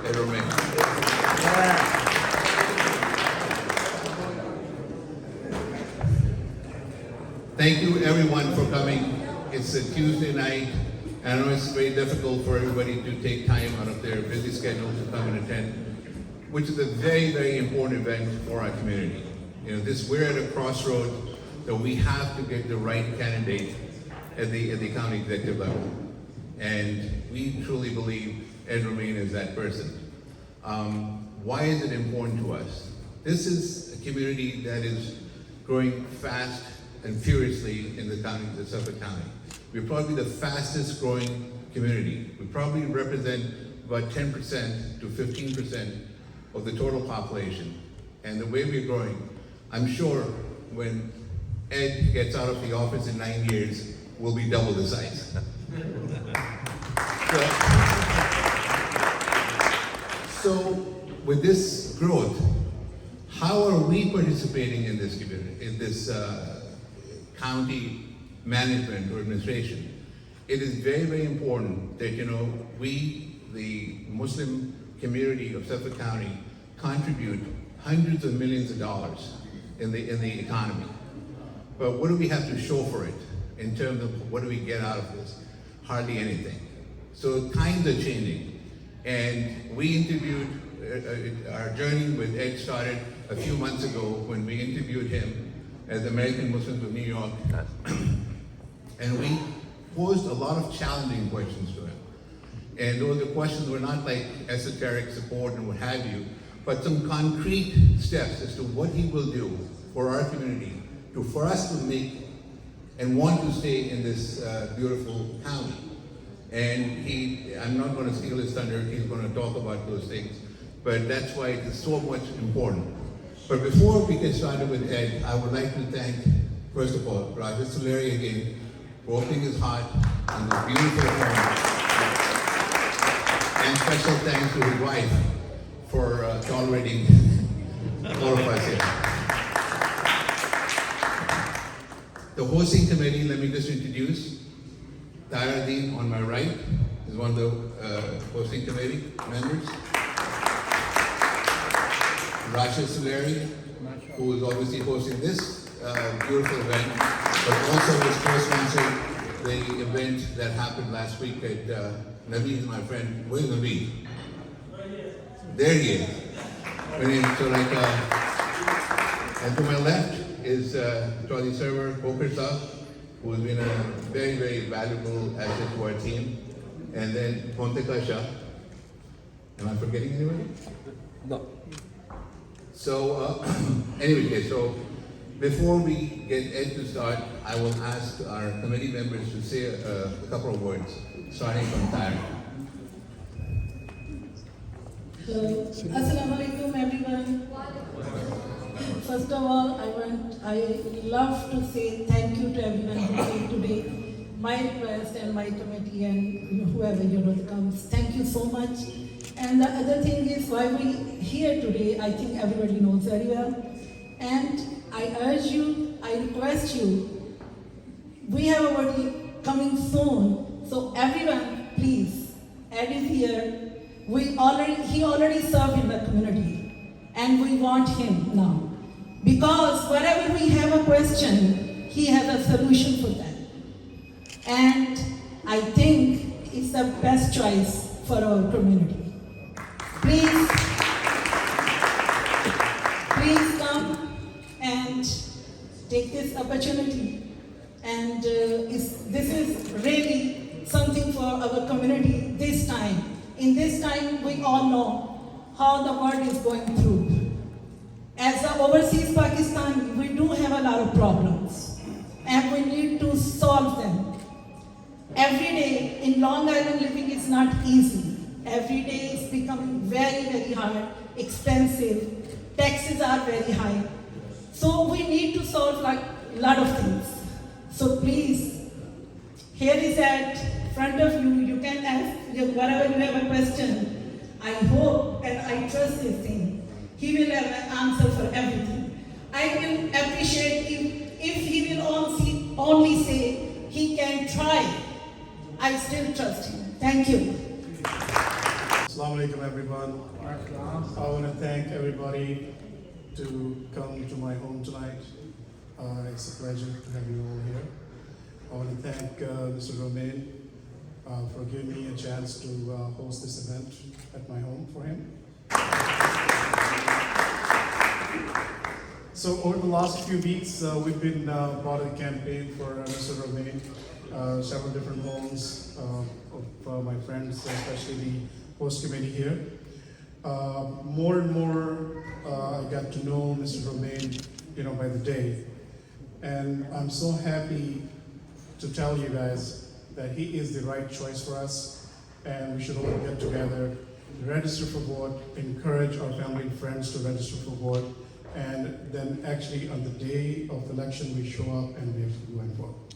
Ed Romaine. Thank you everyone for coming. It's a Tuesday night. I know it's very difficult for everybody to take time out of their busy schedule to come and attend, which is a very, very important event for our community. You know, we're at a crossroad that we have to get the right candidate at the county executive level. And we truly believe Ed Romaine is that person. Why is it important to us? This is a community that is growing fast and furiously in the Suffolk County. We're probably the fastest growing community. We probably represent about 10% to 15% of the total population. And the way we're growing, I'm sure when Ed gets out of the office in 9 years, we'll be double the size. So with this growth, how are we participating in this community, in this county management or administration? It is very, very important that, you know, we, the Muslim community of Suffolk County, contribute hundreds of millions of dollars in the economy. But what do we have to show for it in terms of what do we get out of this? Hardly anything. So times are changing. And we interviewed, our journey with Ed started a few months ago when we interviewed him as American Muslims of New York. And we posed a lot of challenging questions to him. And those questions were not like esoteric support and what have you, but some concrete steps as to what he will do for our community, for us to make and want to stay in this beautiful county. And I'm not going to steal his thunder, he's going to talk about those things, but that's why it is so much important. But before we get started with Ed, I would like to thank, first of all, Rahish Sulehri again for opening his heart in this beautiful home. And special thanks to his wife for tolerating all of us here. The hosting committee, let me just introduce. Tahira Din on my right is one of the hosting committee members. Rashid Sulehri, who is obviously hosting this beautiful event, but also was co-sponsored the event that happened last week at Naveed, my friend. Where's Naveed? There he is. And to my left is Muntiqa Shah, who has been a very, very valuable asset to our team. And then Muntiqa Shah. Am I forgetting anybody? No. So, anyway, so before we get Ed to start, I will ask our committee members to say a couple of words, starting from Tahira. Assalamu alaikum, everyone. First of all, I love to say thank you to everyone who came today. My request and my committee and whoever comes, thank you so much. And the other thing is why we here today, I think everybody knows very well. And I urge you, I request you, we have a wedding coming soon. So everyone, please, Ed is here. He already served in the community. And we want him now. Because wherever we have a question, he has a solution for that. And I think it's the best choice for our community. Please come and take this opportunity. And this is really something for our community this time. In this time, we all know how the world is going through. As the overseas Pakistan, we do have a lot of problems. And we need to solve them. Every day in Long Island living is not easy. Every day is becoming very, very hard, expensive. Taxes are very high. So we need to solve like a lot of things. So please, here is at front of you. You can ask whatever you have a question. I hope and I trust this thing. He will have an answer for everything. I will appreciate if he will only say he can try. I still trust him. Thank you. Assalamu alaikum, everybody. everyone. I want to thank everybody to come to my home tonight. It's a pleasure to have you all here. I want to thank Mr. Romaine for giving me a chance to host this event at my home for him. So over the last few weeks, we've been part of the campaign for Mr. Romaine, several different homes of my friends, especially the host committee here. More and more, I got to know Mr. Romaine, by the day. And I'm so happy to tell you guys that he is the right choice for us, and we should all get together, register for vote, encourage our family and friends to register for vote, and then actually on the day of the election we show up and we have to go and vote.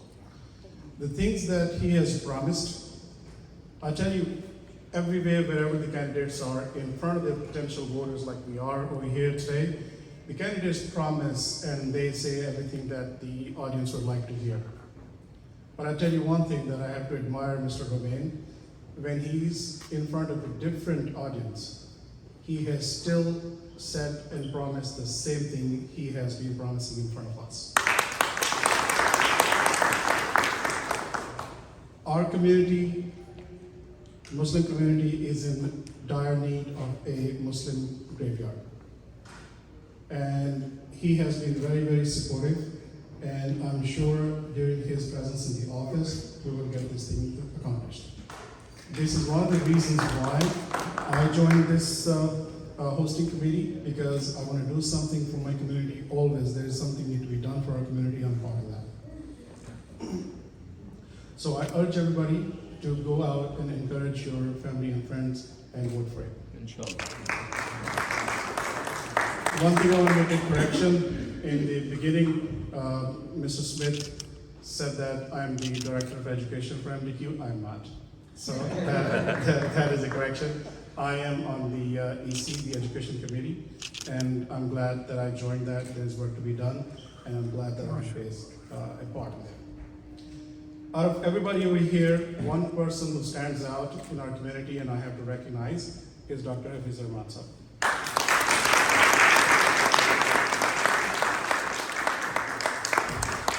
The things that he has promised, I tell you, everywhere, wherever the candidates are, in front of their potential voters like we are over here today, the candidates promise and they say everything that the audience would like to hear. But I tell you one thing that I have to admire Mr. Romaine, when he's in front of a different audience, he has still said and promised the same thing he has been promising in front of us. Our community, Muslim community, is in dire need of a Muslim graveyard. And he has been very, very supportive, and I'm sure during his presence in the office, we will get this thing accomplished. This is one of the reasons why I joined this hosting committee, because I want to do something for my community always. There is something need to be done for our community, I'm part of that. So I urge everybody to go out and encourage your family and friends and vote for it. Inshallah. One thing I want to make a correction. In the beginning, Mr. Smith said that I'm the Director of Education for MDQ. I'm not. So that is a correction. I am on the EC, the Education Committee, and I'm glad that I joined that. There's work to be done, and I'm glad that I'm a part of it. Out of everybody over here, one person who stands out in our community and I have to recognize is Dr. Hafiz Ahmad.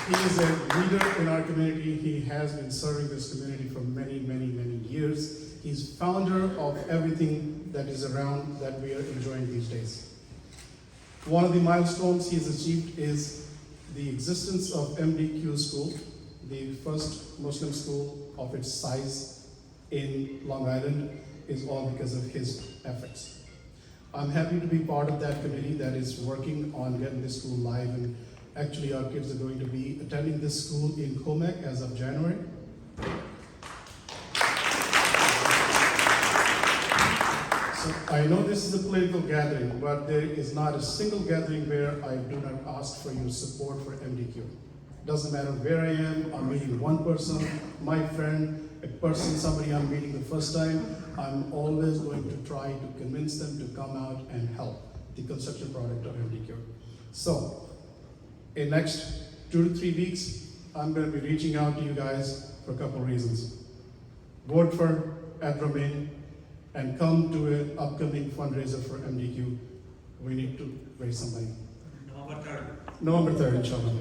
He is a leader in our community. He has been serving this community for many, many, many years. He's founder of everything that is around that we are enjoying these days. One of the milestones he has achieved is the existence of MDQ School, the first Muslim school of its size in Long Island, is all because of his efforts. I'm happy to be part of that committee that is working on getting this school live, and actually our kids are going to be attending this school in Comac as of January. So I know this is a political gathering, but there is not a single gathering where I do not ask for your support for MDQ. Doesn't matter where I am, I'm meeting one person, my friend, a person, somebody I'm meeting the first time, I'm always going to try to convince them to come out and help the construction project of MDQ. So, in next 2 to 3 weeks, I'm going to be reaching out to you guys for a couple of reasons. Vote for Ed Romaine and come to an upcoming fundraiser for MDQ. We need to raise some money. November 3rd, inshallah.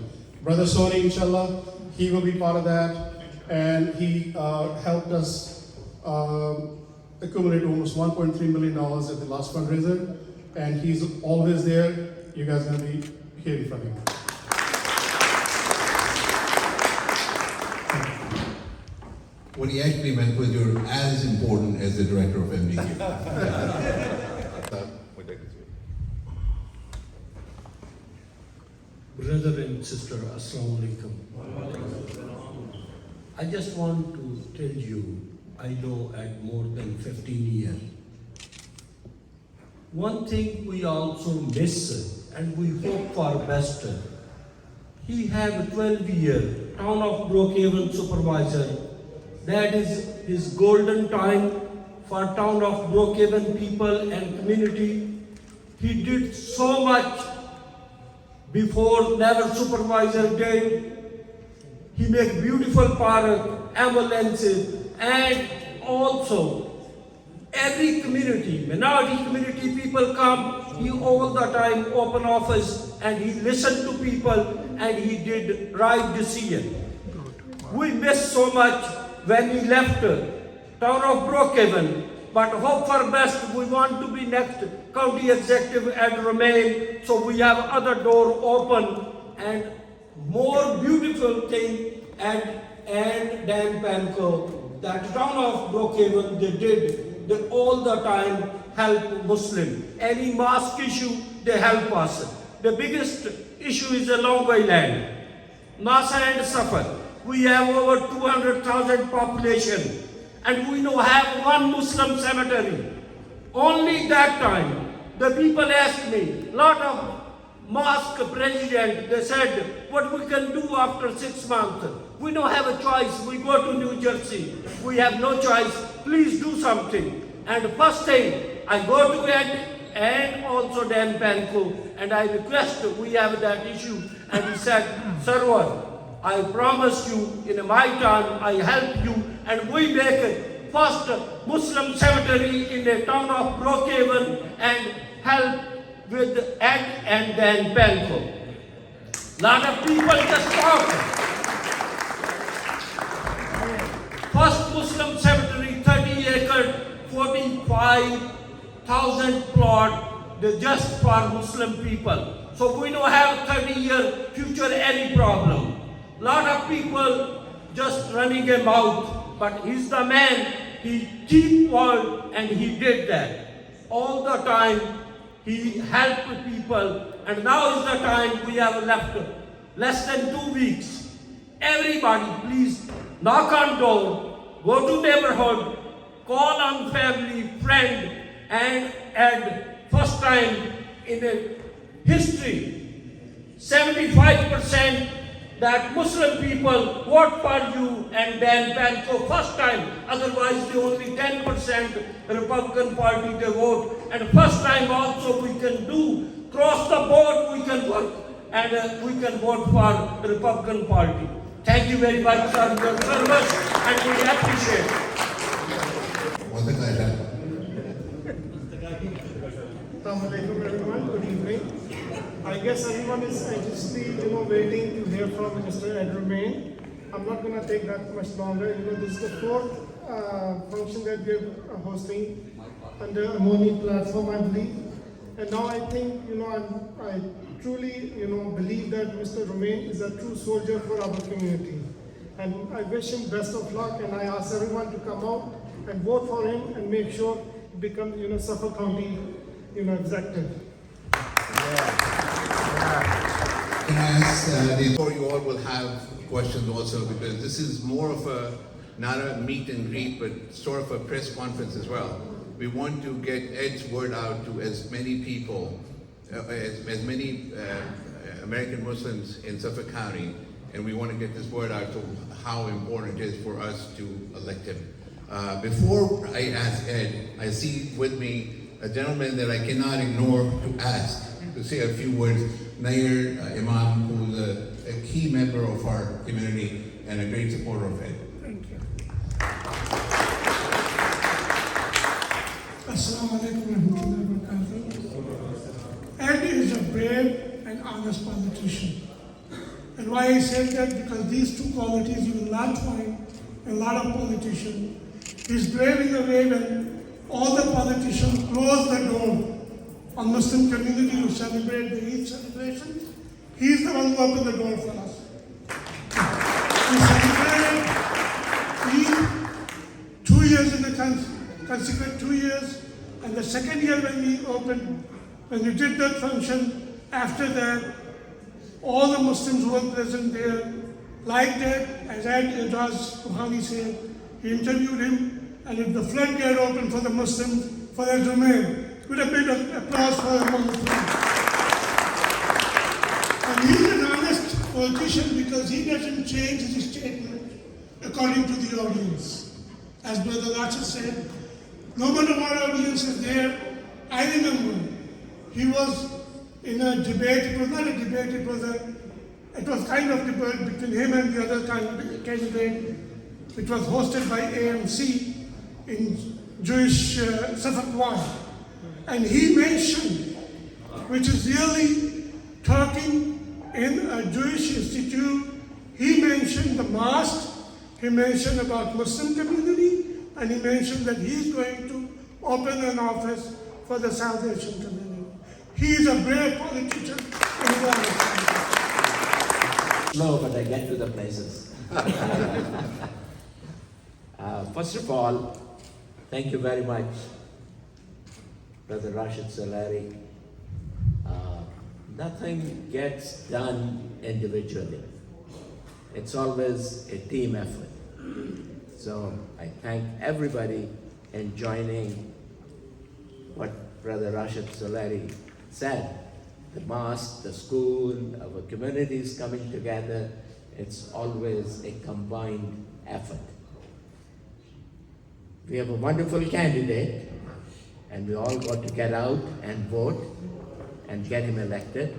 Brother Sony, inshallah, he will be part of that, and he helped us accumulate almost $1.3 million at the last fundraiser, and he's always there. You guys are going to be hearing from him. What he actually meant was you're as important as the director of MDQ. Brother and sister, Assalamu alaikum. I just want to tell you, I know at more than 15 years. One thing we also miss, and we hope for best. He have a 12-year town of Brookhaven supervisor. That is his golden time for town of Brookhaven people and community. He did so much before never supervisor did. He make beautiful park, ambulances, and also Every community, minority community people come, he all the time open office and he listened to people and he did right decision. We missed so much when he left town of Brookhaven, but hope for best. We want to be next county executive Ed Romaine, so we have other door open and more beautiful thing. And Dan Panko, that town of Brookhaven, they all the time help Muslim. Any mosque issue, they help us. The biggest issue is the Long Island, Nasa and Suffolk. We have over 200,000 population, and we don't have one Muslim cemetery. Only that time, the people asked me, lot of mosque president, they said, what we can do after 6 months? We don't have a choice. We go to New Jersey. We have no choice. Please do something. And first thing, I go to Ed and also Dan Panko, and I request we have that issue. And he said, Sarwar, I promise you, in my time, I help you, and we make it first Muslim cemetery in the town of Brookhaven and help with Ed and Dan Panko. Lot of people just talk. First Muslim cemetery, 30 acre, 45,000 plot, just for Muslim people. So we don't have 30-year future any problem. Lot of people just running a mouth, but he's the man. He keep word and he did that. All the time he helped people, and now is the time we have left less than 2 weeks. Everybody please knock on door, go to neighborhood, call on family, friend, and at first time in the history, 75% that Muslim people vote for you and Dan Panko first time. Otherwise, the only 10% Republican Party they vote. And first time also we can do cross the board. We can work and we can vote for the Republican Party. Thank you very much for your service, and we appreciate it. Muntiqa Shah. Assalamu alaikum everyone, good evening. I guess everyone is anxiously, waiting to hear from Mr. Ed Romaine. I'm not going to take that much longer. This is the fourth function that we're hosting under a Moni platform, I believe. And now I think, I truly, believe that Mr. Romaine is a true soldier for our community. And I wish him best of luck, and I ask everyone to come out and vote for him and make sure he becomes, Suffolk County, executive. Can I ask, before you all will have questions also, because this is more of not a meet and greet, but sort of a press conference as well. We want to get Ed's word out to as many people, as many American Muslims in Suffolk County, and we want to get this word out to how important it is for us to elect him. Before I ask Ed, I see with me a gentleman that I cannot ignore to ask, to say a few words, Nair Imam, who is a key member of our community and a great supporter of Ed. Thank you. Assalamu alaikum warahmatullahi wabarakatuh. Ed is a brave and honest politician. And why I say that? Because these two qualities you will not find in a lot of politicians. He's brave in the way when all the politicians close the door on Muslim community to celebrate the Eid celebrations. He's the one who opened the door for us. We celebrated Eid 2 years in the consequent 2 years, and the second year when we did that function, after that, all the Muslims who were present there liked it. As Ijaz Bokhari said, he interviewed him, and if the floodgate opened for the Muslims, for Ed Romaine, with a big applause for him on the floor. And he's an honest politician because he doesn't change his statement according to the audience. As Brother Rashid said, no matter what audience is there, I remember he was in a debate. It was not a debate, it was kind of debate between him and the other candidate, which was hosted by AMC in Jewish Suffolk County. And he mentioned, which is really talking in a Jewish institute, he mentioned the mosque, he mentioned about Muslim community, and he mentioned that he's going to open an office for the South Asian community. He is a brave politician. Slow, but I get to the places. First of all, thank you very much, Brother Rashid Sulehri. Nothing gets done individually. It's always a team effort. So I thank everybody in joining what Brother Rashid Sulehri said. The mosque, the school, our communities coming together, it's always a combined effort. We have a wonderful candidate, and we all got to get out and vote and get him elected.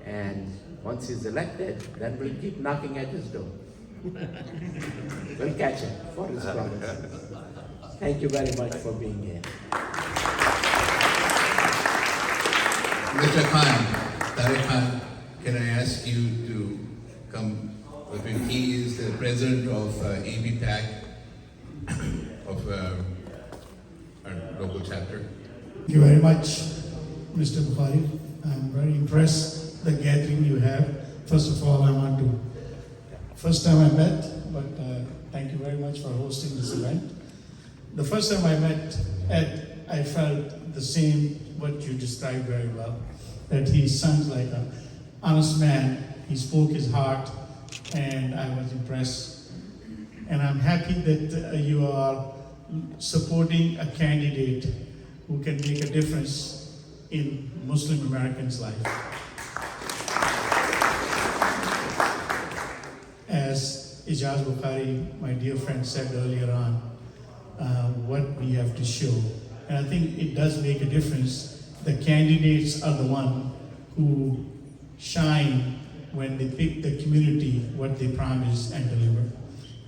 And once he's elected, then we'll keep knocking at his door. We'll catch him for his promise. Thank you very much for being here. Mr. Khan, Tariq Khan, can I ask you to come with me? He is the president of ABPAC of our local chapter. Thank you very much, Mr. Bokhari. I'm very impressed the gathering you have. First of all, I want to, first time I met, but thank you very much for hosting this event. The first time I met Ed, I felt the same, what you described very well, that he sounds like an honest man. He spoke his heart, and I was impressed. And I'm happy that you are supporting a candidate who can make a difference in Muslim Americans' life. As Ijaz Bokhari, my dear friend, said earlier on, what we have to show. And I think it does make a difference. The candidates are the one who shine when they pick the community, what they promise and deliver.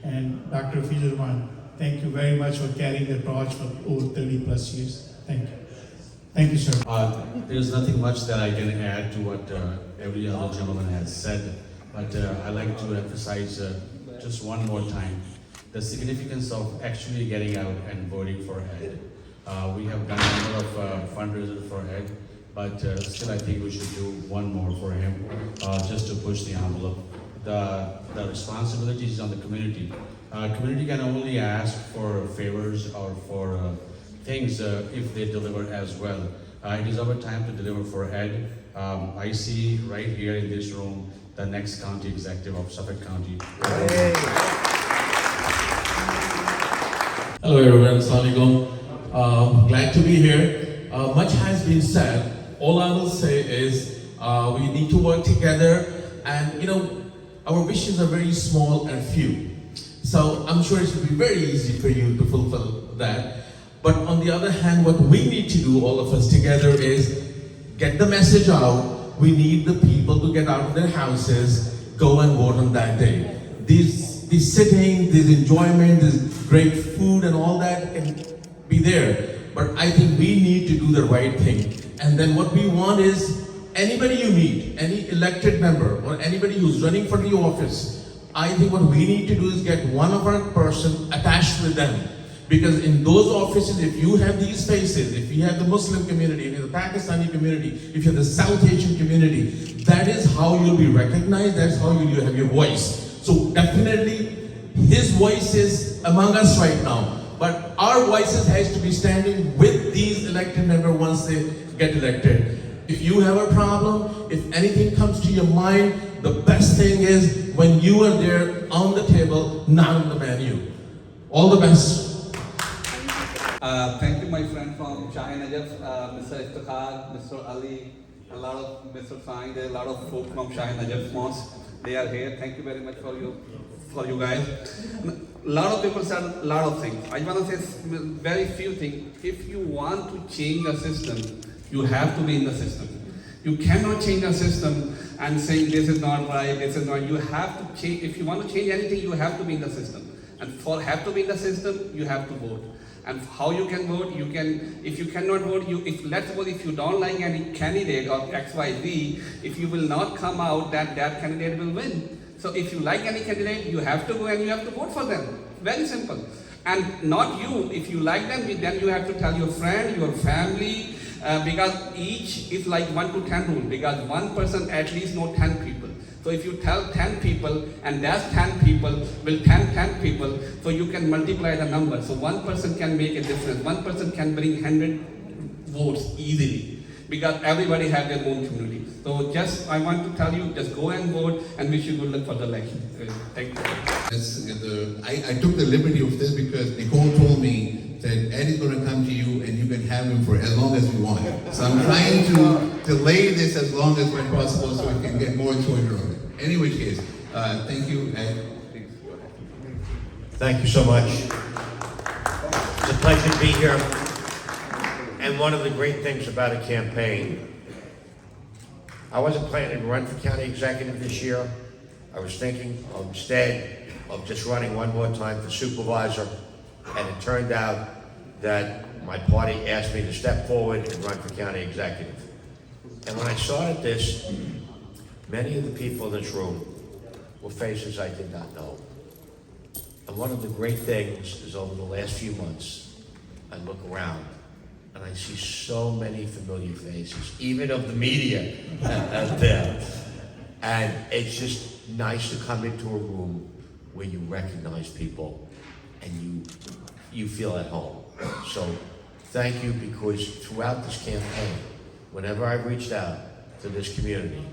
And Dr. Ed, thank you very much for carrying the torch for over 30 plus years. Thank you. Thank you, sir. There's nothing much that I can add to what every other gentleman has said, but I'd like to emphasize just one more time the significance of actually getting out and voting for Ed. We have done a number of fundraisers for Ed, but still I think we should do one more for him, just to push the envelope. The responsibility is on the community. Community can only ask for favors or for things if they deliver as well. It is our time to deliver for Ed. I see right here in this room the next county executive of Suffolk County. Hello everyone, Assalamu alaikum. Glad to be here. Much has been said. All I will say is we need to work together, and our wishes are very small and few. So I'm sure it will be very easy for you to fulfill that. But on the other hand, what we need to do, all of us together, is get the message out. We need the people to get out of their houses, go and vote on that day. These sitting, this enjoyment, this great food and all that can be there. But I think we need to do the right thing. And then what we want is anybody you meet, any elected member or anybody who's running for the office, I think what we need to do is get one of our person attached with them. Because in those offices, if you have these faces, if you have the Muslim community, if you have the Pakistani community, if you have the South Asian community, that is how you'll be recognized, that's how you have your voice. So definitely, his voice is among us right now. But our voices has to be standing with these elected members once they get elected. If you have a problem, if anything comes to your mind, the best thing is when you are there on the table, not on the menu. All the best. Thank you, my friend from Shah Najaf, Mr. Iftikhar, Mr. Ali, a lot of Mr. Sain, there are a lot of folk from Shah Najaf Mosque. They are here. Thank you very much for you guys. A lot of people said a lot of things. I want to say very few things. If you want to change the system, you have to be in the system. You cannot change the system and saying this is not right, this is not. You have to change. If you want to change anything, you have to be in the system. And for have to be in the system, you have to vote. And how you can vote, you can, if you cannot vote, let's suppose if you don't like any candidate or XYZ, if you will not come out, that candidate will win. So if you like any candidate, you have to go and you have to vote for them. Very simple. And not you, if you like them, then you have to tell your friend, your family, because each is like 1 to 10 rule, because one person at least know 10 people. So if you tell 10 people, and that's 10 people, will 10 people, so you can multiply the number. So one person can make a difference. One person can bring 100 votes easily, because everybody has their own community. So just, I want to tell you, just go and vote, and wish you good luck for the election. Thank you. I took the liberty of this because Nicole told me that Ed is going to come to you and you can have him for as long as you want. So I'm trying to delay this as long as possible so we can get more exposure on it. Any which case, thank you, Ed. Thank you so much. It's a pleasure to be here. And one of the great things about a campaign, I wasn't planning to run for county executive this year. I was thinking instead of just running one more time for supervisor, and it turned out that my party asked me to step forward and run for county executive. And when I started this, many of the people in this room were faces I did not know. And one of the great things is over the last few months, I look around and I see so many familiar faces, even of the media out there. And it's just nice to come into a room where you recognize people and you feel at home. So thank you, because throughout this campaign, whenever I've reached out to this community,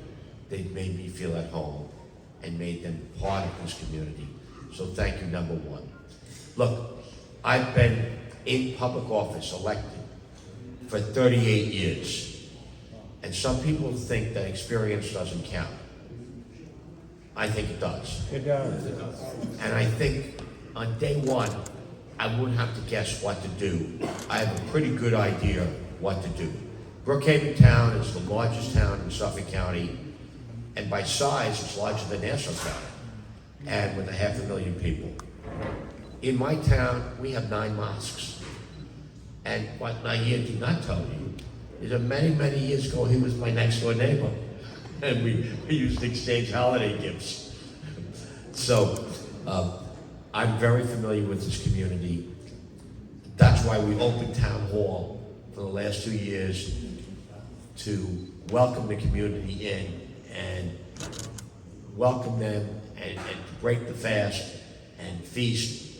they've made me feel at home and made them part of this community. So thank you, number one. Look, I've been in public office, elected, for 38 years. And some people think that experience doesn't count. I think it does. It does. And I think on day one, I wouldn't have to guess what to do. I have a pretty good idea what to do. Brookhaven Town is the largest town in Suffolk County, and by size, it's larger than Nassau County, and with 500,000 people. In my town, we have 9 mosques. And what Nair did not tell you is that many, many years ago, he was my next door neighbor. And we used to exchange holiday gifts. So, I'm very familiar with this community. That's why we opened Town Hall for the last 2 years to welcome the community in and welcome them and to break the fast and feast.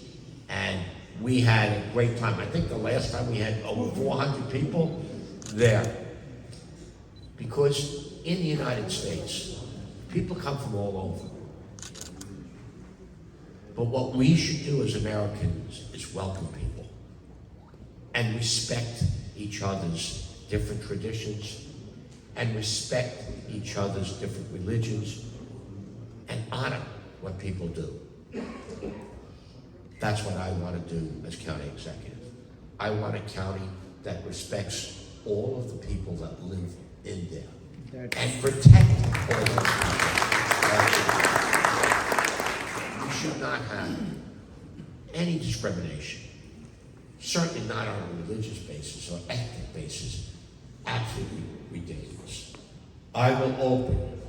And we had a great time. I think the last time we had over 400 people there. Because in the United States, people come from all over. But what we should do as Americans is welcome people and respect each other's different traditions and respect each other's different religions and honor what people do. That's what I want to do as county executive. I want a county that respects all of the people that live in there and protect all of those people. We should not have any discrimination, certainly not on a religious basis or ethnic basis. Absolutely ridiculous. I will open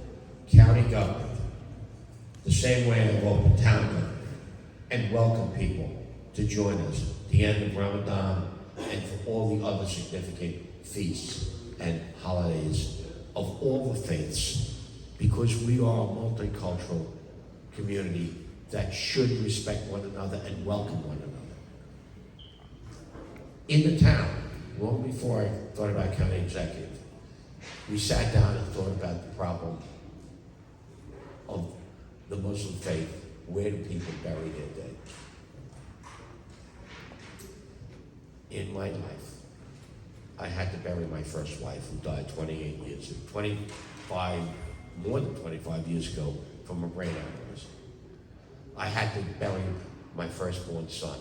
county government the same way I've opened town government and welcome people to join us at the end of Ramadan and for all the other significant feasts and holidays of all the faiths, because we are a multicultural community that should respect one another and welcome one another. In the town, long before I thought about county executive, we sat down and thought about the problem of the Muslim faith. Where do people bury their dead? In my life, I had to bury my first wife, who died more than 25 years ago from a brain aneurysm. I had to bury my firstborn son,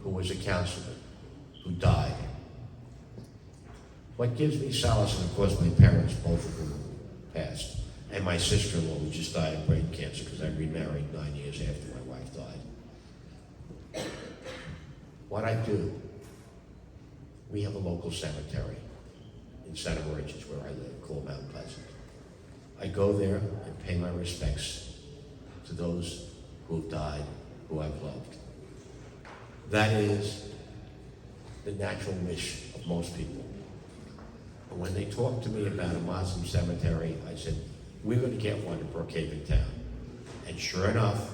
who was a counselor, who died. What gives me solace, and of course my parents, both of them passed, and my sister-in-law, who just died of brain cancer because I remarried 9 years after my wife died. what I do, we have a local cemetery in Center Orchards where I live, called Mount Pleasant. I go there and pay my respects to those who have died, who I've loved. That is the natural wish of most people. And when they talked to me about a Muslim cemetery, I said, we're going to get one in Brookhaven Town. And sure enough,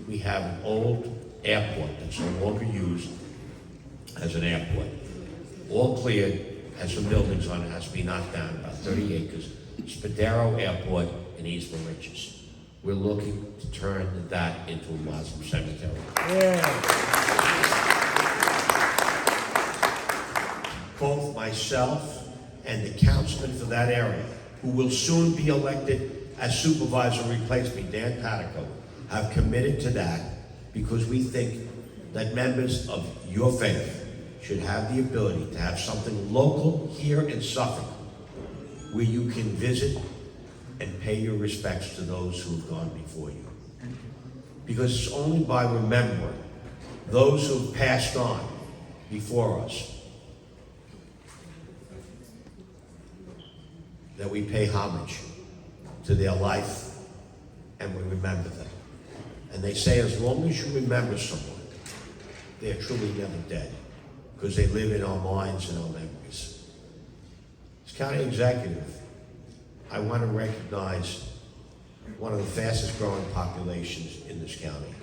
we have an old airport that's no longer used as an airport. All cleared, has some buildings on it, has to be knocked down, about 30 acres. Spadero Airport in East Mauritius. We're looking to turn that into a Muslim cemetery. Both myself and the councilman for that area, who will soon be elected as supervisor, replace me, Dan Patico, have committed to that because we think that members of your faith should have the ability to have something local here in Suffolk where you can visit and pay your respects to those who have gone before you. Because it's only by remembering those who have passed on before us that we pay homage to their life and we remember them. And they say as long as you remember someone, they're truly never dead because they live in our minds and our memories. As county executive, I want to recognize one of the fastest growing populations in this county.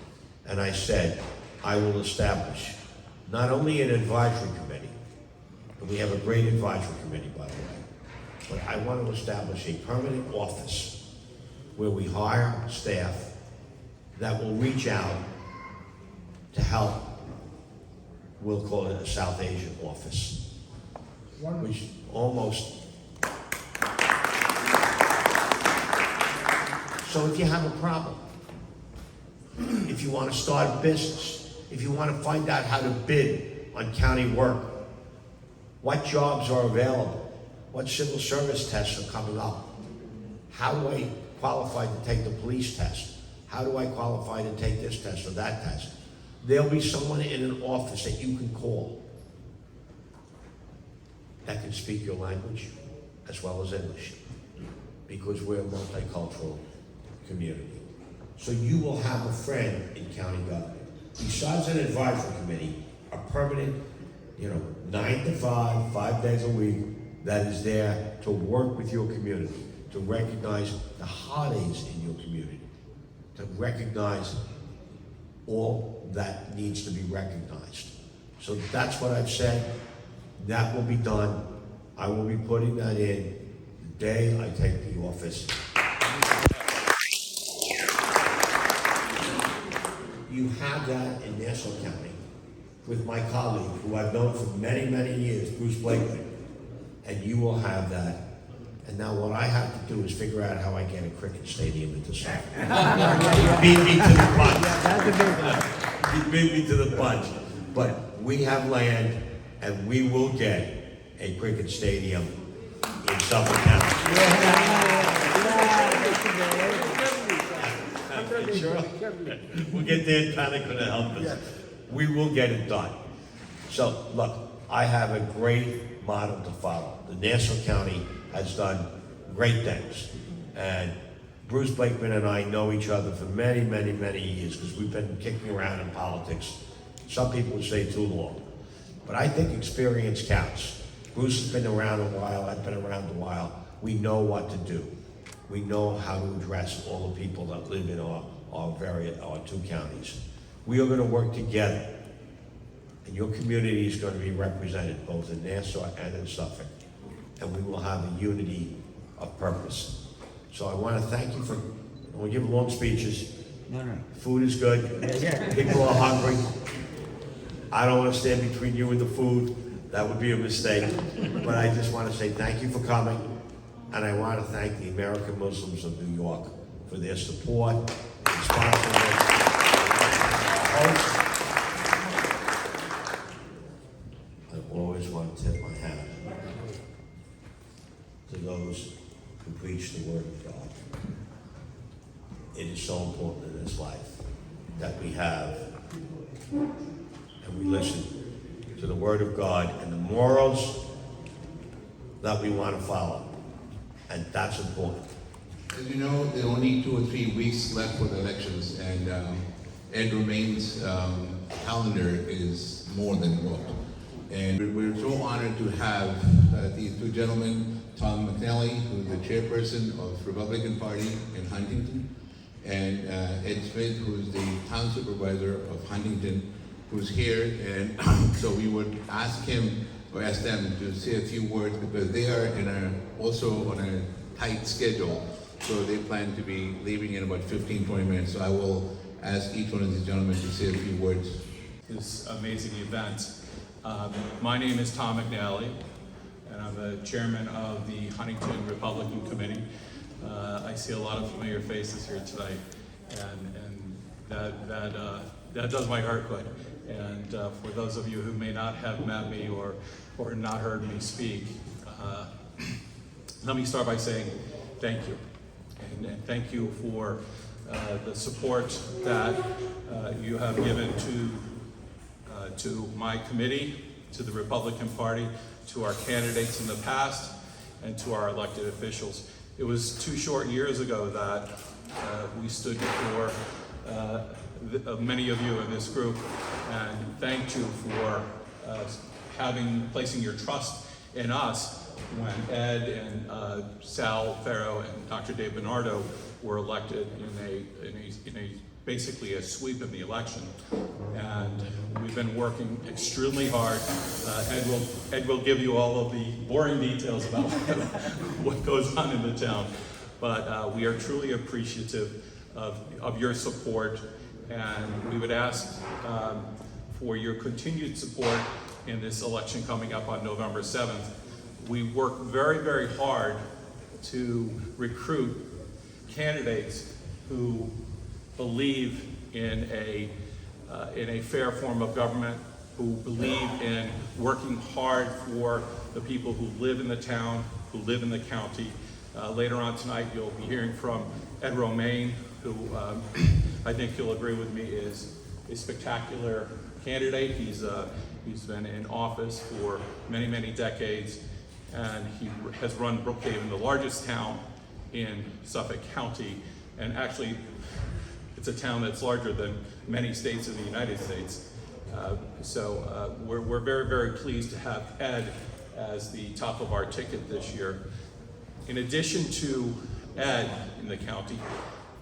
And I said, I will establish not only an advisory committee, and we have a great advisory committee, by the way, but I want to establish a permanent office where we hire staff that will reach out to help. We'll call it a South Asian office, which almost. So if you have a problem, if you want to start a business, if you want to find out how to bid on county work, what jobs are available, what civil service tests are coming up, how do I qualify to take the police test? How do I qualify to take this test or that test? There'll be someone in an office that you can call that can speak your language as well as English, because we're a multicultural community. So you will have a friend in county government. Besides an advisory committee, a permanent, 9 to 5, 5 days a week, that is there to work with your community, to recognize the holidays in your community, to recognize all that needs to be recognized. So that's what I've said. That will be done. I will be putting that in the day I take the office. You have that in Nassau County with my colleague, who I've known for many, many years, Bruce Blakeman, and you will have that. And now what I have to do is figure out how I get a cricket stadium into Suffolk. Beat me to the punch. You beat me to the punch. But we have land, and we will get a cricket stadium in Suffolk County. Sure. We'll get Dan Panic to help us. We will get it done. So, look, I have a great model to follow. The Nassau County has done great things. And Bruce Blakeman and I know each other for many, many, many years because we've been kicking around in politics. Some people would say too long. But I think experience counts. Bruce has been around a while, I've been around a while. We know what to do. We know how to address all the people that live in our two counties. We are going to work together. And your community is going to be represented both in Nassau and in Suffolk. And we will have a unity of purpose. So I want to thank you for, I want to give long speeches. No. Food is good. People are hungry. I don't want to stand between you and the food. That would be a mistake. But I just want to say thank you for coming. And I want to thank the American Muslims of New York for their support and sponsorship. I always want to tip my hat to those who preach the word of God. It is so important in this life that we have and we listen to the Word of God and the morals that we want to follow. And that's important. As you know, there are only 2 or 3 weeks left for the elections, and Ed Romaine's calendar is more than booked. And we're so honored to have these 2 gentlemen, Tom McNally, who's the chairperson of Republican Party in Huntington, and Ed Smith, who's the town supervisor of Huntington, who's here. And so we would ask him or ask them to say a few words, because they are also on a tight schedule. So they plan to be leaving in about 15, 20 minutes. So I will ask each one of these gentlemen to say a few words. This amazing event. My name is Tom McNally, and I'm the chairman of the Huntington Republican Committee. I see a lot of familiar faces here tonight, and that does my heart good. And for those of you who may not have met me or not heard me speak, let me start by saying thank you. And thank you for the support that you have given to my committee, to the Republican Party, to our candidates in the past, and to our elected officials. It was 2 short years ago that we stood before many of you in this group and thanked you for placing your trust in us when Ed and Sal Farrow and Dr. Dave Bernardo were elected in a basically a sweep in the election. And we've been working extremely hard. Ed will give you all of the boring details about what goes on in the town. But we are truly appreciative of your support, and we would ask for your continued support in this election coming up on November 7th. We work very, very hard to recruit candidates who believe in a fair form of government, who believe in working hard for the people who live in the town, who live in the county. Later on tonight, you'll be hearing from Ed Romaine, who I think you'll agree with me is a spectacular candidate. He's been in office for many, many decades, and he has run Brookhaven, the largest town in Suffolk County, and actually it's a town that's larger than many states in the United States. So we're very, very pleased to have Ed as the top of our ticket this year. In addition to Ed in the county,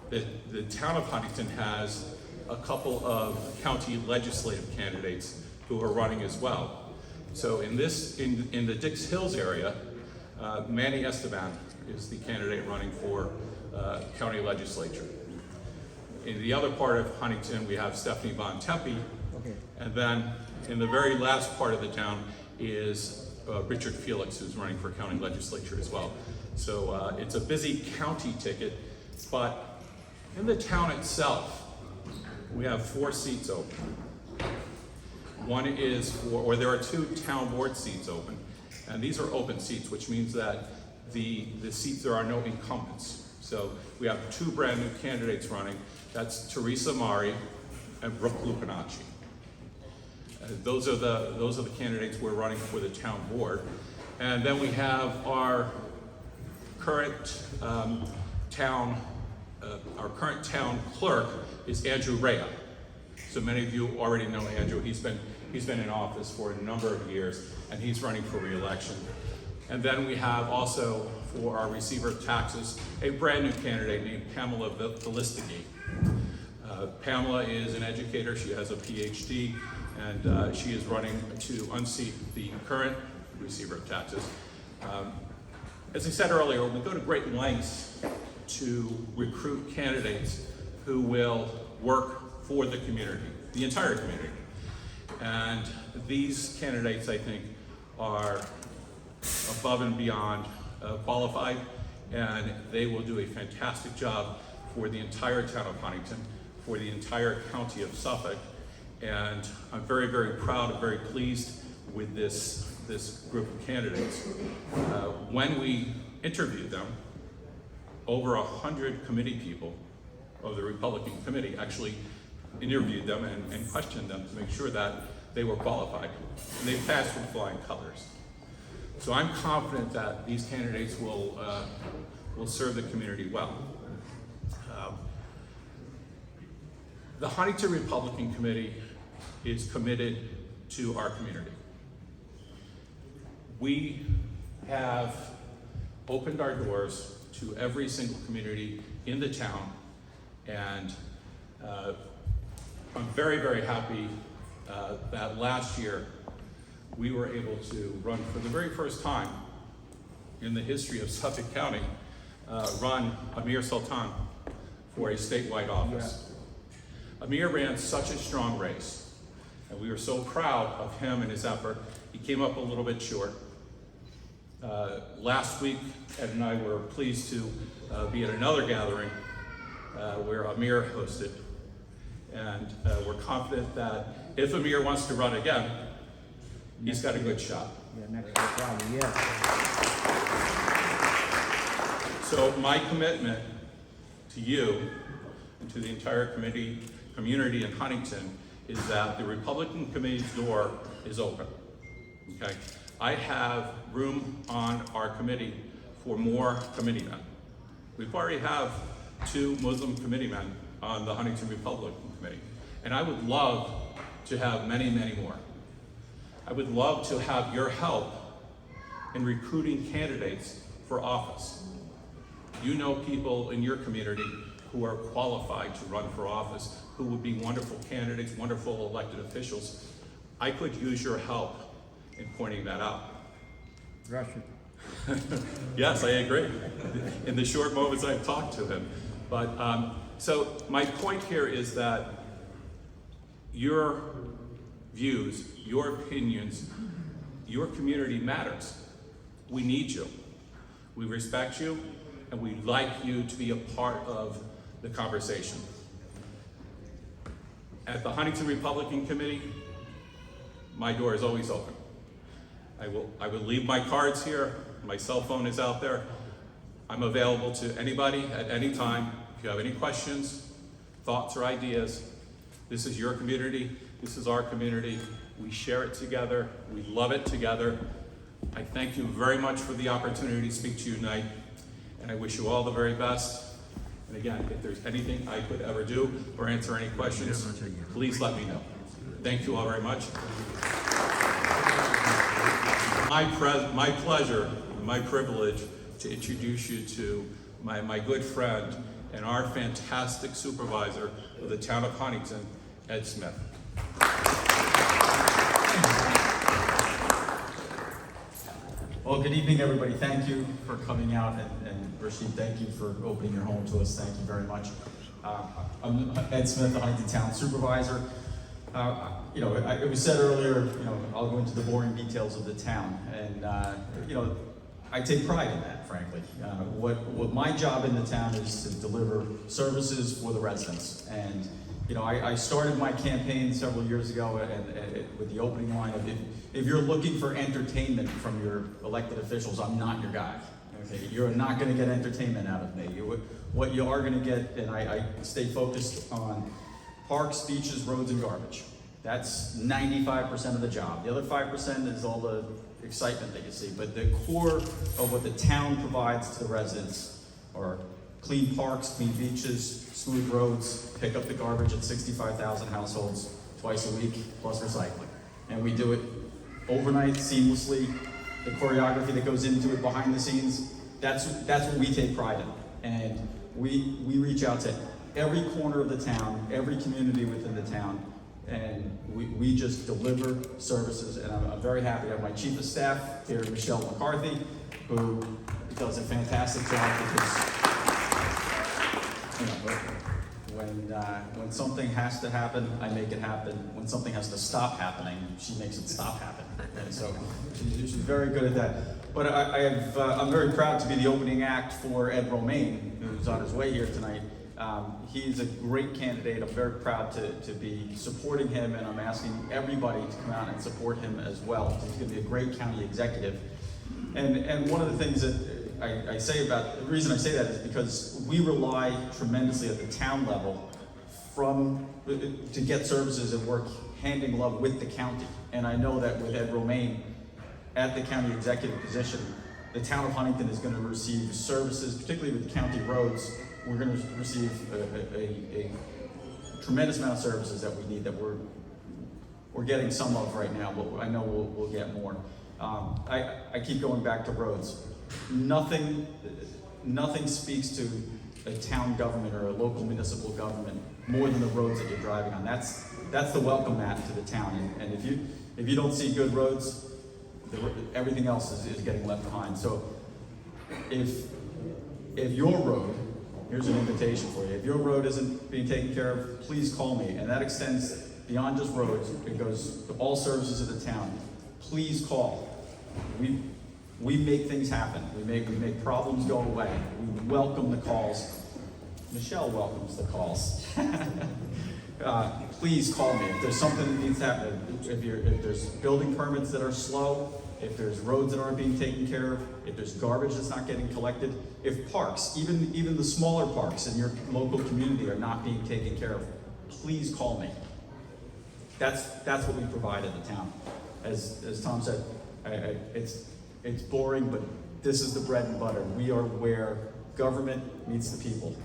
the town of Huntington has a couple of county legislative candidates who are running as well. So in the Dix Hills area, Manny Esteban is the candidate running for county legislature. In the other part of Huntington, we have Stephanie Von Tepe, and then in the very last part of the town is Richard Felix, who's running for county legislature as well. So it's a busy county ticket, but in the town itself, we have 4 seats open. One is there are 2 town board seats open, and these are open seats, which means that the seats, there are no incumbents. So we have 2 brand new candidates running. That's Teresa Mari and Brooke Lupinacci. Those are the candidates we're running for the town board. And then we have our current town clerk is Andrew Rea. So many of you already know Andrew. He's been in office for a number of years, and he's running for re-election. And then we have also, for our receiver of taxes, a brand new candidate named Pamela Velistigate. Pamela is an educator. She has a PhD, and she is running to unseat the current receiver of taxes. As I said earlier, we go to great lengths to recruit candidates who will work for the community, the entire community. And these candidates, I think, are above and beyond qualified, and they will do a fantastic job for the entire town of Huntington, for the entire county of Suffolk. And I'm very, very proud and very pleased with this group of candidates. When we interviewed them, over 100 committee people of the Republican committee actually interviewed them and questioned them to make sure that they were qualified, and they passed with flying colors. So I'm confident that these candidates will serve the community well. The Huntington Republican Committee is committed to our community. We have opened our doors to every single community in the town, and I'm very, very happy that last year we were able to run for the very first time in the history of Suffolk County, run Amir Sultan for a statewide office. Amir ran such a strong race, and we were so proud of him and his effort. He came up a little bit short. Last week, Ed and I were pleased to be at another gathering where Amir hosted, and we're confident that if Amir wants to run again, he's got a good shot. So my commitment to you and to the entire community in Huntington is that the Republican Committee's door is open, okay? I have room on our committee for more committeemen. We already have 2 Muslim committeemen on the Huntington Republican Committee, and I would love to have many, many more. I would love to have your help in recruiting candidates for office. You know people in your community who are qualified to run for office, who would be wonderful candidates, wonderful elected officials. I could use your help in pointing that out. Rashid. Yes, I agree. In the short moments I've talked to him. But so my point here is that your views, your opinions, your community matters. We need you. We respect you, and we'd like you to be a part of the conversation. At the Huntington Republican Committee, my door is always open. I will leave my cards here. My cell phone is out there. I'm available to anybody at any time. If you have any questions, thoughts, or ideas, this is your community. This is our community. We share it together. We love it together. I thank you very much for the opportunity to speak to you tonight, and I wish you all the very best. And again, if there's anything I could ever do or answer any questions, please let me know. Thank you all very much. My pleasure, my privilege to introduce you to my good friend and our fantastic supervisor of the town of Huntington, Ed Smith. Well, good evening, everybody. Thank you for coming out, and Rashid, thank you for opening your home to us. Thank you very much. I'm Ed Smith, the Huntington Town Supervisor. It was said earlier, I'll go into the boring details of the town, and I take pride in that, frankly. What my job in the town is to deliver services for the residents, and I started my campaign several years ago with the opening line of, if you're looking for entertainment from your elected officials, I'm not your guy. Okay? You're not going to get entertainment out of me. What you are going to get, and I stay focused on parks, beaches, roads, and garbage. That's 95% of the job. The other 5% is all the excitement that you see. But the core of what the town provides to the residents are clean parks, clean beaches, smooth roads, pick up the garbage at 65,000 households twice a week, plus recycling. And we do it overnight, seamlessly. The choreography that goes into it behind the scenes, that's what we take pride in. And we reach out to every corner of the town, every community within the town, and we just deliver services. And I'm very happy to have my chief of staff here, Michelle McCarthy, who does a fantastic job because when something has to happen, I make it happen. When something has to stop happening, she makes it stop happening. And so she's very good at that. But I'm very proud to be the opening act for Ed Romaine, who's on his way here tonight. He's a great candidate. I'm very proud to be supporting him, and I'm asking everybody to come out and support him as well. He's going to be a great county executive. And one of the things that I say about, the reason I say that is because we rely tremendously at the town level to get services and work hand in glove with the county. And I know that with Ed Romaine at the county executive position, the town of Huntington is going to receive services, particularly with county roads. We're going to receive a tremendous amount of services that we need, that we're getting some of right now, but I know we'll get more. I keep going back to roads. Nothing speaks to a town government or a local municipal government more than the roads that you're driving on. That's the welcome mat to the town. And if you don't see good roads, everything else is getting left behind. So if your road, here's an invitation for you. If your road isn't being taken care of, please call me. And that extends beyond just roads. It goes to all services of the town. Please call. We make things happen. We make problems go away. We welcome the calls. Michelle welcomes the calls. Please call me if there's something that needs to happen. If there's building permits that are slow, if there's roads that aren't being taken care of, if there's garbage that's not getting collected, if parks, even the smaller parks in your local community are not being taken care of, please call me. That's what we provide in the town. As Tom said, it's boring, but this is the bread and butter. We are where government meets the people.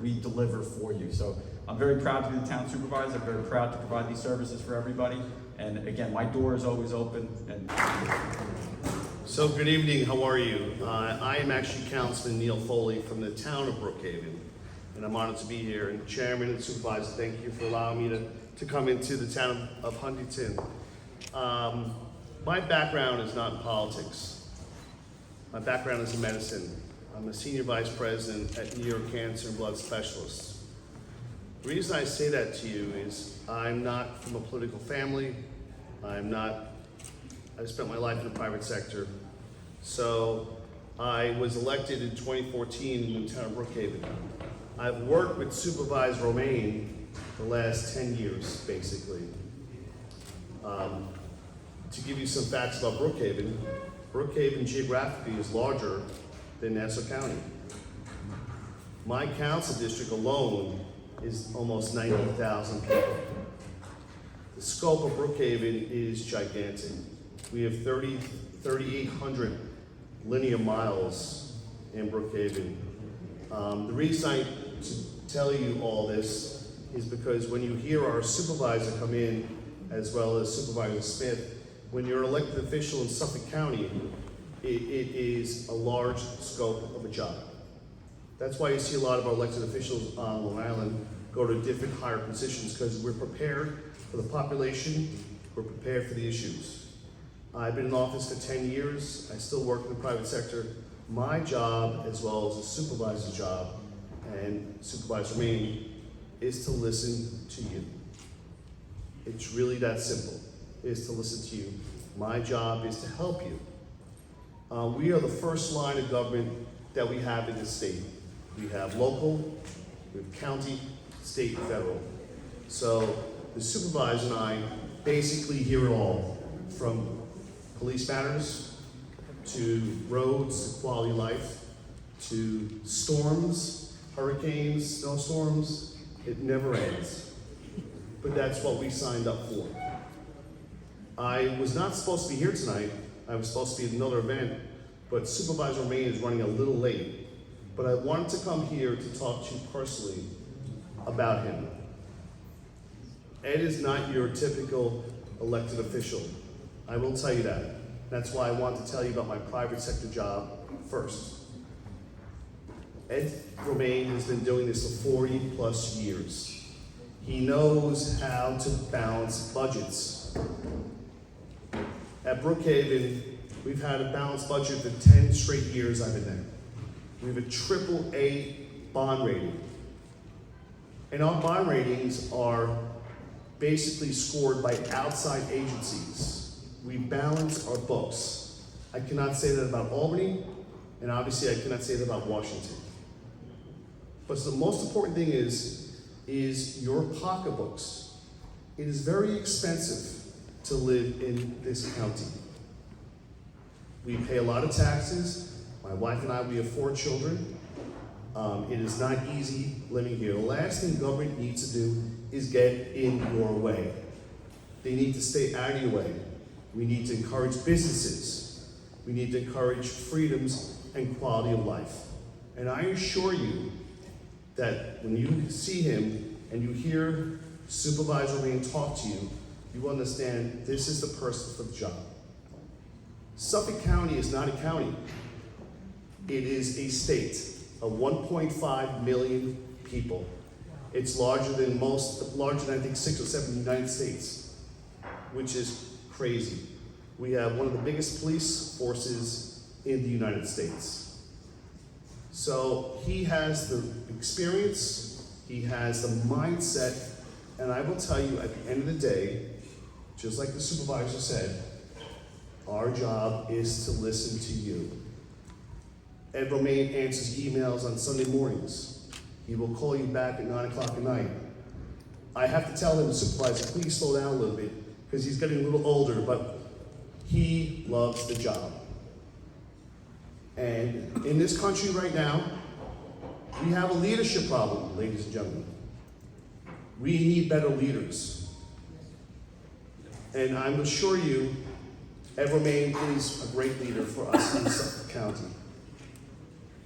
We deliver for you. So I'm very proud to be the town supervisor. I'm very proud to provide these services for everybody. And again, my door is always open. So good evening, how are you? I am actually Councilman Neil Foley from the town of Brookhaven, and I'm honored to be here. And Chairman and Supervisor, thank you for allowing me to come into the town of Huntington. My background is not in politics. My background is in medicine. I'm a Senior Vice President at New York Cancer and Blood Specialists. The reason I say that to you is I'm not from a political family. I spent my life in the private sector. So I was elected in 2014 in the town of Brookhaven. I've worked with Supervisor Romaine the last 10 years, basically. To give you some facts about Brookhaven, Brookhaven geographically is larger than Nassau County. My council district alone is almost 90,000 people. The scope of Brookhaven is gigantic. We have 3,800 linear miles in Brookhaven. The reason I tell you all this is because when you hear our supervisor come in, as well as Supervisor Smith, when you're an elected official in Suffolk County, it is a large scope of a job. That's why you see a lot of our elected officials on Long Island go to different higher positions, because we're prepared for the population, we're prepared for the issues. I've been in office for 10 years, I still work in the private sector. My job, as well as a supervisor's job, and Supervisor Romaine, is to listen to you. It's really that simple, is to listen to you. My job is to help you. We are the first line of government that we have in this state. We have local, we have county, state, and federal. So the supervisor and I basically hear it all, from police matters, to roads, to quality of life, to storms, hurricanes, snowstorms. It never ends. But that's what we signed up for. I was not supposed to be here tonight. I was supposed to be at another event, but Supervisor Romaine is running a little late. But I wanted to come here to talk to you personally about him. Ed is not your typical elected official. I will tell you that. That's why I want to tell you about my private sector job first. Ed Romaine has been doing this for 40 plus years. He knows how to balance budgets. At Brookhaven, we've had a balanced budget for 10 straight years I've been there. We have a AAA bond rating. And our bond ratings are basically scored by outside agencies. We balance our books. I cannot say that about Albany, and obviously I cannot say that about Washington. But the most important thing is your pocketbooks. It is very expensive to live in this county. We pay a lot of taxes. My wife and I, we have 4 children. It is not easy living here. The last thing government needs to do is get in your way. They need to stay out of your way. We need to encourage businesses. We need to encourage freedoms and quality of life. And I assure you that when you see him and you hear Supervisor Romaine talk to you, you understand this is the person for the job. Suffolk County is not a county. It is a state of 1.5 million people. It's larger than I think 6 or 7 in the United States, which is crazy. We have one of the biggest police forces in the United States. So he has the experience, he has the mindset, and I will tell you at the end of the day, just like the supervisor said, our job is to listen to you. Ed Romaine answers emails on Sunday mornings. He will call you back at 9 o'clock at night. I have to tell him, Supervisor, please slow down a little bit, because he's getting a little older, but he loves the job. And in this country right now, we have a leadership problem, ladies and gentlemen. We need better leaders. And I will assure you, Ed Romaine is a great leader for us in Suffolk County.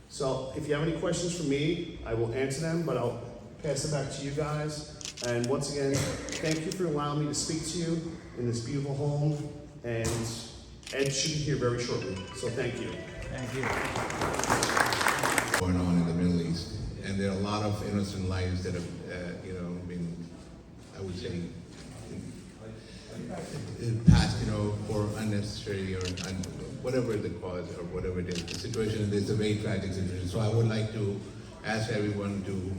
So if you have any questions for me, I will answer them, but I'll pass it back to you guys. And once again, thank you for allowing me to speak to you in this beautiful home. And Ed should be here very shortly, so thank you. Thank you. Going on in the Middle East, and there are a lot of innocent lives that have, been, I would say, passed, for unnecessary or whatever the cause or whatever it is. The situation is a very tragic situation. So I would like to ask everyone to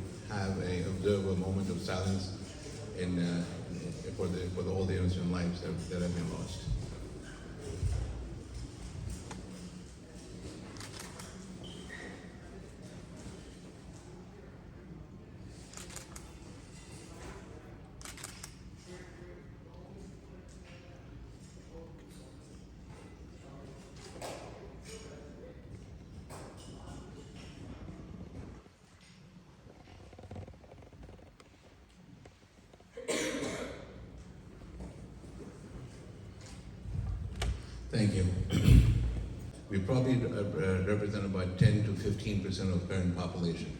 observe a moment of silence for all the innocent lives that have been lost. Thank you. We probably represent about 10 to 15% of the current population.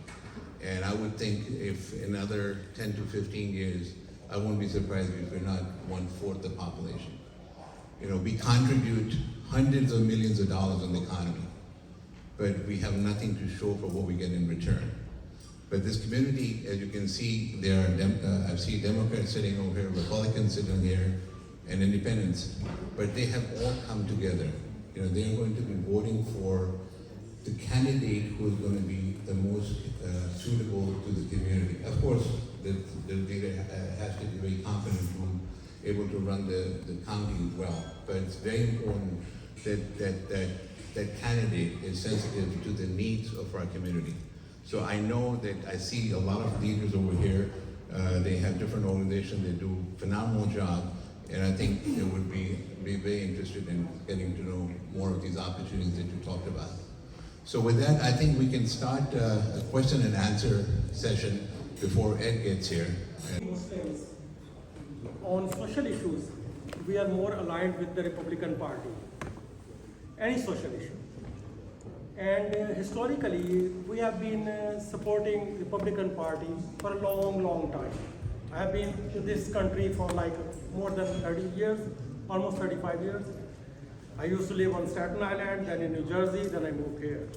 And I would think if another 10 to 15 years, I won't be surprised if we're not 1/4 the population. We contribute hundreds of millions of dollars in the economy, but we have nothing to show for what we get in return. But this community, as you can see, I see Democrats sitting over here, Republicans sitting here, and independents, but they have all come together. They're going to be voting for the candidate who is going to be the most suitable to the community. Of course, the leader has to be very competent and able to run the county well, but it's very important that candidate is sensitive to the needs of our community. So I know that I see a lot of leaders over here. They have different organizations. They do a phenomenal job. And I think they would be very interested in getting to know more of these opportunities that you talked about. So with that, I think we can start a question and answer session before Ed gets here. Muslims, on social issues, we are more aligned with the Republican Party. Any social issue. And historically, we have been supporting Republican Party for a long, long time. I have been to this country for like more than 30 years, almost 35 years. I used to live on Staten Island, then in New Jersey, then I moved here.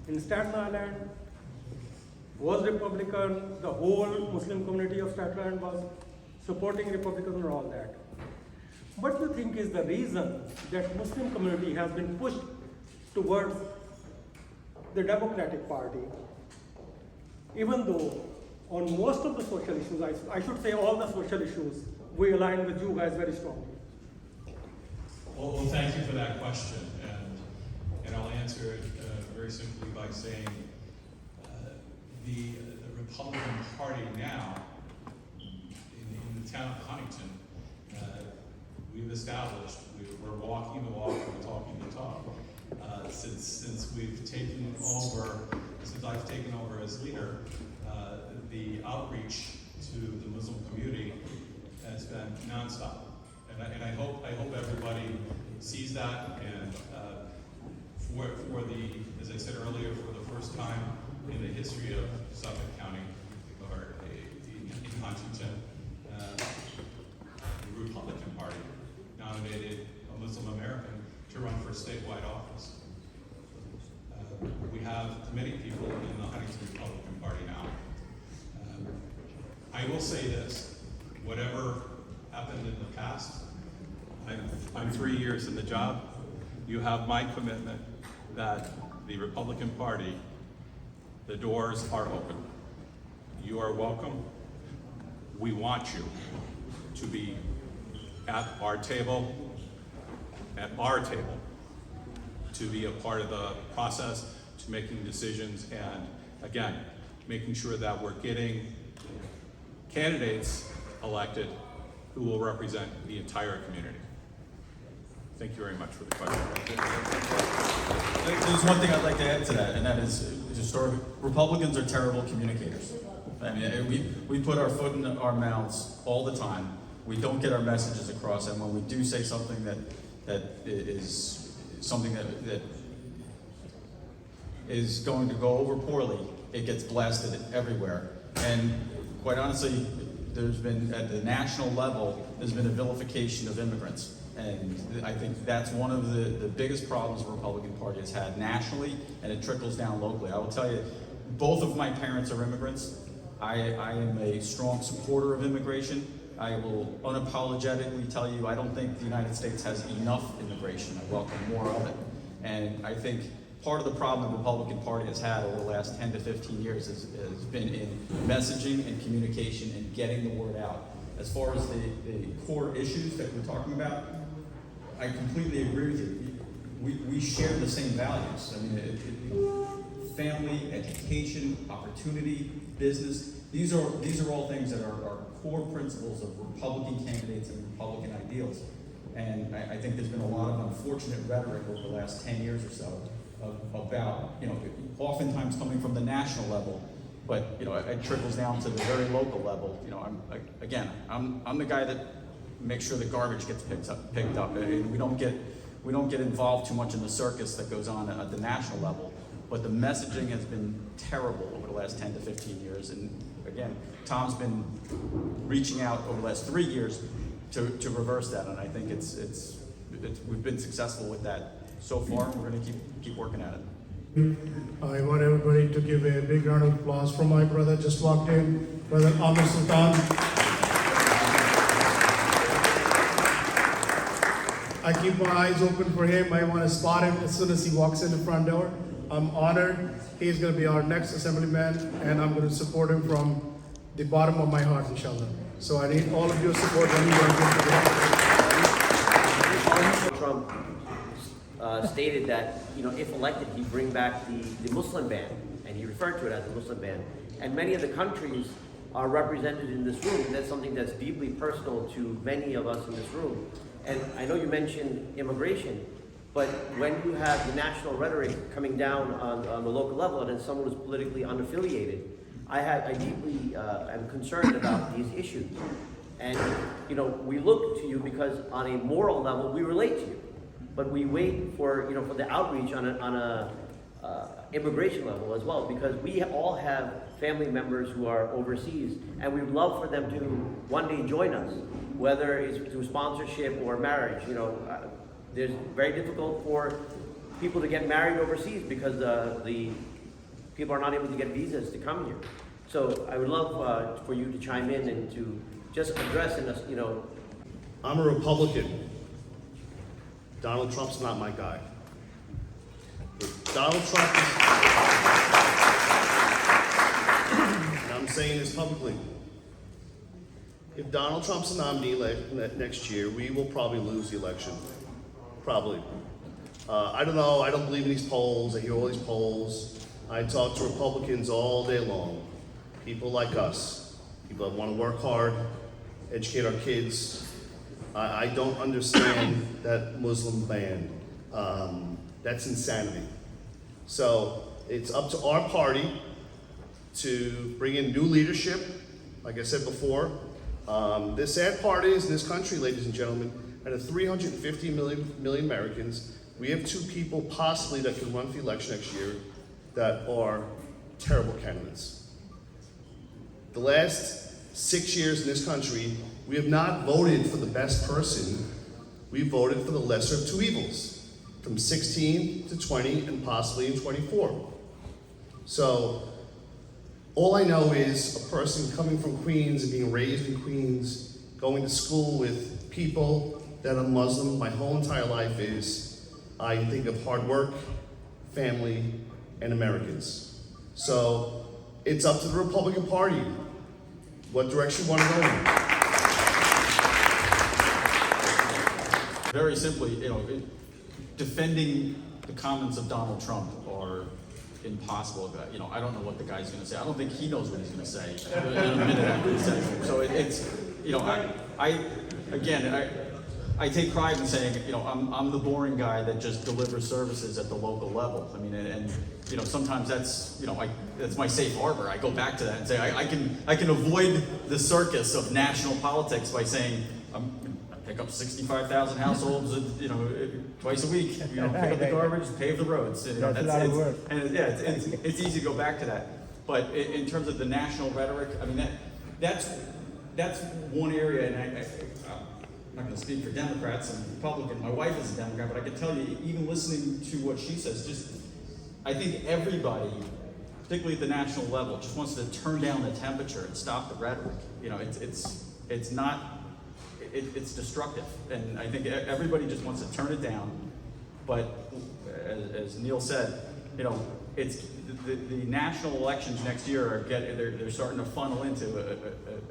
In Staten Island, was Republican, the whole Muslim community of Staten Island was supporting Republicans and all that. What do you think is the reason that Muslim community has been pushed towards the Democratic Party, even though on most of the social issues, I should say all the social issues, we align with you guys very strongly? Well, thank you for that question, and I'll answer it very simply by saying the Republican Party now in the town of Huntington, we've established we're walking the walk, we're talking the talk. Since we've taken over, since I've taken over as leader, the outreach to the Muslim community has been nonstop. in the history of Suffolk County or in Huntington, the Republican Party nominated a Muslim American to run for statewide office. We have many people in the Huntington Republican Party now. I will say this, whatever happened in the past, I'm 3 years in the job. You have my commitment that the Republican Party, the doors are open. You are welcome. We want you to be at our table, to be a part of the process, to making decisions, and again, making sure that we're getting candidates elected who will represent the entire community. Thank you very much for the question. There's one thing I'd like to add to that, and that is Republicans are terrible communicators. I mean, we put our foot in our mouths all the time. We don't get our messages across, and when we do say something that is something that is going to go over poorly, it gets blasted everywhere. And quite honestly, there's been, at the national level, there's been a vilification of immigrants. And I think that's one of the biggest problems the Republican Party has had nationally, and it trickles down locally. I will tell you, both of my parents are immigrants. I am a strong supporter of immigration. I will unapologetically tell you, I don't think the United States has enough immigration. I welcome more of it. And I think part of the problem the Republican Party has had over the last 10 to 15 years has been in messaging and communication and getting the word out. As far as the core issues that we're talking about, I completely agree with you. We share the same values. I mean, family, education, opportunity, business. These are all things that are core principles of Republican candidates and Republican ideals. And I think there's been a lot of unfortunate rhetoric over the last 10 years or so about, oftentimes coming from the national level, but it trickles down to the very local level. I'm the guy that makes sure the garbage gets picked up. And we don't get involved too much in the circus that goes on at the national level. But the messaging has been terrible over the last 10 to 15 years. And again, Tom's been reaching out over the last 3 years to reverse that. And I think we've been successful with that so far. We're going to keep working at it. I want everybody to give a big round of applause for my brother just walked in, Brother Amir Sultan. I keep my eyes open for him. I want to spot him as soon as he walks in the front door. I'm honored. He's going to be our next assemblyman, and I'm going to support him from the bottom of my heart, inshallah. So I need all of your support when you are going Trump stated that if elected, he'd bring back the Muslim ban, and he referred to it as the Muslim ban. And many of the countries are represented in this room, and that's something that's deeply personal to many of us in this room. And I know you mentioned immigration, but when you have the national rhetoric coming down on the local level, and then someone who's politically unaffiliated, I deeply am concerned about these issues. And we look to you because on a moral level, we relate to you. But we wait for for the outreach on a immigration level as well, because we all have family members who are overseas, and we'd love for them to one day join us, whether it's through sponsorship or marriage. It's very difficult for people to get married overseas because the people are not able to get visas to come here. So I would love for you to chime in and to just address I'm a Republican. Donald Trump's not my guy. If Donald Trump is, and I'm saying this publicly, if Donald Trump's a nominee next year, we will probably lose the election. Probably. I don't know. I don't believe in these polls. I hear all these polls. I talk to Republicans all day long. People like us. People that want to work hard, educate our kids. I don't understand that Muslim ban. That's insanity. So it's up to our party to bring in new leadership. Like I said before, the sad part is in this country, ladies and gentlemen, out of 350 million Americans, we have 2 people possibly that can run for the election next year that are terrible candidates. The last 6 years in this country, we have not voted for the best person. We voted for the lesser of two evils, from 16 to 20 and possibly in 24. So all I know is a person coming from Queens and being raised in Queens, going to school with people that are Muslim my whole entire life is, I think of hard work, family, and Americans. So it's up to the Republican Party what direction you want to go in. Very simply, defending the comments of Donald Trump are impossible. I don't know what the guy's going to say. I don't think he knows what he's going to say in a minute after he says it. So I take pride in saying, I'm the boring guy that just delivers services at the local level. I mean, and sometimes that's, that's my safe harbor. I go back to that and say, I can avoid the circus of national politics by saying, I pick up 65,000 households, twice a week. Pick up the garbage, pave the roads. That's a lot of work. And it's easy to go back to that. But in terms of the national rhetoric, I mean that's one area, and I'm not going to speak for Democrats and Republicans. My wife is a Democrat, but I can tell you, even listening to what she says, I think everybody, particularly at the national level, just wants to turn down the temperature and stop the rhetoric. It's destructive, and I think everybody just wants to turn it down. But as Neil said, it's the national elections next year are they're starting to funnel into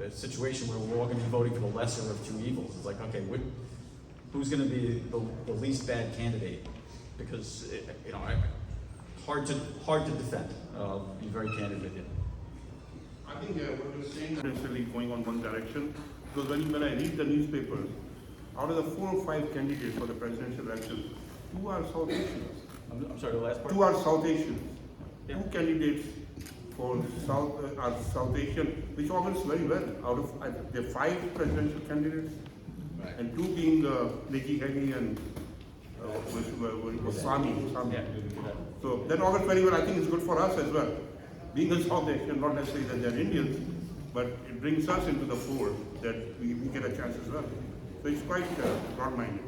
a situation where we're all going to be voting for the lesser of two evils. It's like, okay, who's going to be the least bad candidate? Because hard to defend. I'll be very candid with you. I think what you're saying is necessarily going on one direction. Because when I read the newspapers, out of the 4 or 5 candidates for the presidential election, 2 are South Asians. I'm sorry, the last part? 2 are South Asians. Yeah. 2 candidates for South are South Asian, which augurs very well. Out of the 5 presidential candidates, right, and 2 being Nikki Haley and Sami. Yeah. So that augurs very well. I think it's good for us as well. Being a South Asian, not necessarily that they're Indians, but it brings us into the fold that we get a chance as well. So it's quite broad-minded.